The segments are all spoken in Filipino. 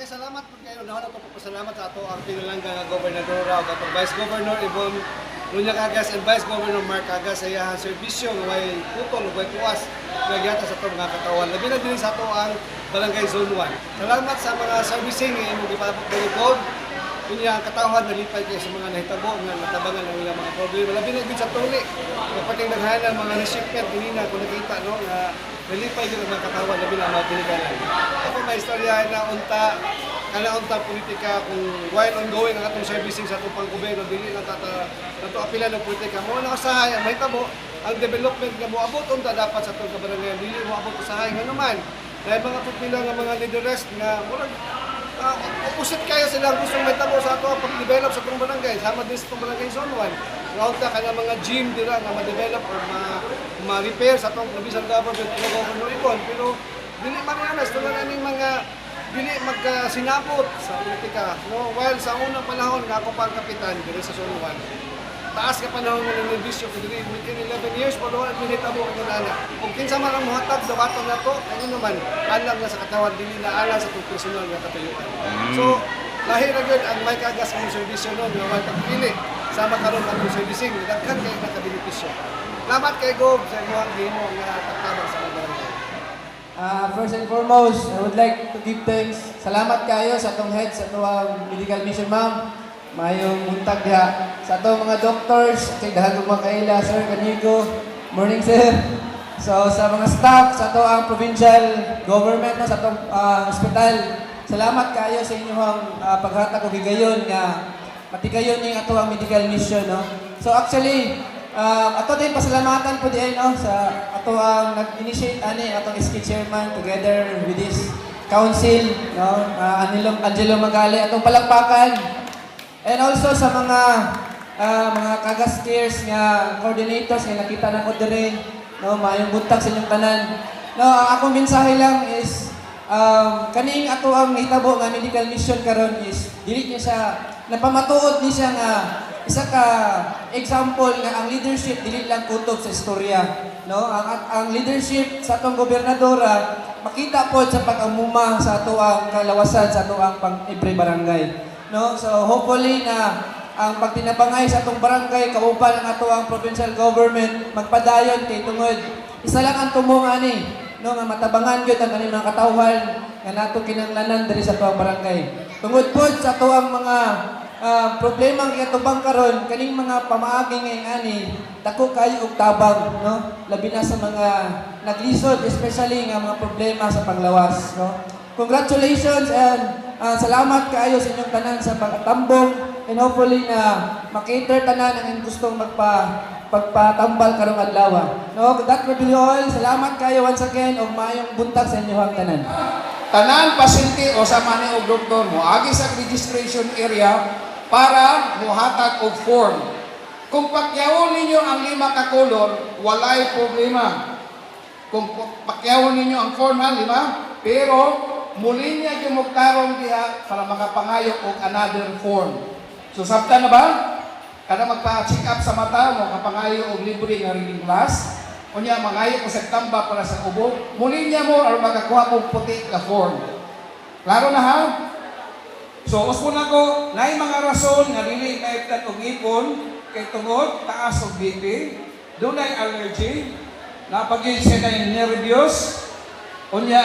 Okay, salamat po kayo. Nahala ko po salamat sa ato ang pinalangga nga gobernador o ato Vice Governor Yvonne Nuña Cagas and Vice Governor Mark Cagas sa iyang serbisyo nga way putol way tuwas nga giyata sa ato mga katawan. Labi na din sa ato ang Barangay Zone 1. Salamat sa mga servicing nga imong gipapot sa likod. Kunya ang katawhan nalipay kayo sa mga nahitabo nga natabangan ang ilang mga problema. Labi na din sa tuli. Kapating naghanan mga recipient kanina kung nakita no nga nalipay din ang mga katawan labi na mga pinikalan. Ako may istorya na unta politika kung while ongoing ang atong servicing sa atong panggobyerno dili na nato apila ng politika mo na usahay ang mahitabo ang development nga moabot unta dapat sa atong kabarangay dili moabot usahay nga naman dahil mga pipila nga mga leaders nga murag opposite kayo sila gusto mahitabo sa ato pag-develop sa atong barangay sama din sa atong barangay Zone 1 nga unta kaya mga gym dira nga ma-develop or ma-repair sa atong provincial government o governor Ibon pero dili man anas tulad aning mga dili magkasinabot sa politika. No? While sa unang panahon nga ako pang kapitan diri sa Zone 1, taas ka panahon nga ng bisyo ko diri within 11 years pero wala pinitabo ko na. Kung kinsa man ang muhatag dawaton nato, ano naman alam na sa katawan dili na alam sa tong personal nga katuyuan. So lahi ra gyud ang may kagas ang serbisyo no nga wala pili sama karon ang servicing daghan kay nakabenepisyo. Salamat kay Gob sa imong gihimo nga taktabang sa barangay. First and foremost, I would like to give thanks. Salamat kayo sa atong head sa atong medical mission, ma'am. Mayong buntag diha sa atong mga doctors, kay daghang mga kaila, sir kanigo. Morning, sir. So sa mga staff sa atong provincial government sa atong hospital. Salamat kayo sa inyong paghatag og higayon nga matigayon ning atong medical mission, no. So actually ato din pasalamatan po diay no sa ato ang nag-initiate ani atong SK chairman together with this council no Angelo Magali atong palakpakan and also sa mga Cagas Cares nga coordinators nga nakita na ko diri no maayong buntag sa inyong tanan no ang akong mensahe lang is kaning ato ang hitabo nga medical mission karon is dili niya siya napamatuod ni siya nga isa ka example nga ang leadership dili lang kutob sa istorya no ang leadership sa atong gobernadora makita pod sa pag-amuma sa ato ang kalawasan sa ato ang every barangay no so hopefully na ang pagtinabangay sa atong barangay kauban ang ato ang provincial government magpadayon kay tungod isa lang ang tumong ani no nga matabangan gyud ang kaning mga katawhan nga nato kinahanglanan diri sa ato ang barangay tungod pod sa ato ang mga problema nga tubang karon kaning mga pamaagi nga ani dako kayo og tabang no labi na sa mga naglisod especially nga mga problema sa panglawas no congratulations and salamat kaayo sa inyong tanan sa pagtambong and hopefully na makater tanan ang gustong pagpatambal karong adlaw no that will be all salamat kayo once again og maayong buntag sa inyong tanan tanan pasyente o sama ni og doktor mo agi sa registration area para muhatag og form. Kung pakyawon ninyo ang 5 ka kolor, walay problema. Kung pakyawon ninyo ang form ha, 5, pero muli niya yung magtarong diha para makapangayok og another form. So sabta na ba? Kada magpa-check up sa mata mo kapangayok og libre nga reading class, unya mangayok og September para sa ubo, muli niya mo or makakuha og puti ka form. Klaro na ha? So, uspon ako, naay mga rason nga dili maibtan og ngipon kay tungod taas og BP, dunay allergy, napagil siya na nervyos, unya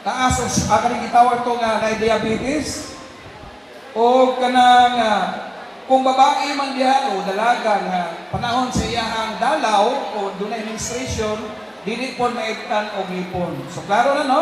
taas og kanang gitawag to nga na diabetes o kanang kung babae man diha o dalaga nga panahon sa iyang dalaw o dunay menstruation, dili po maibtan og ngipon. So, klaro na no?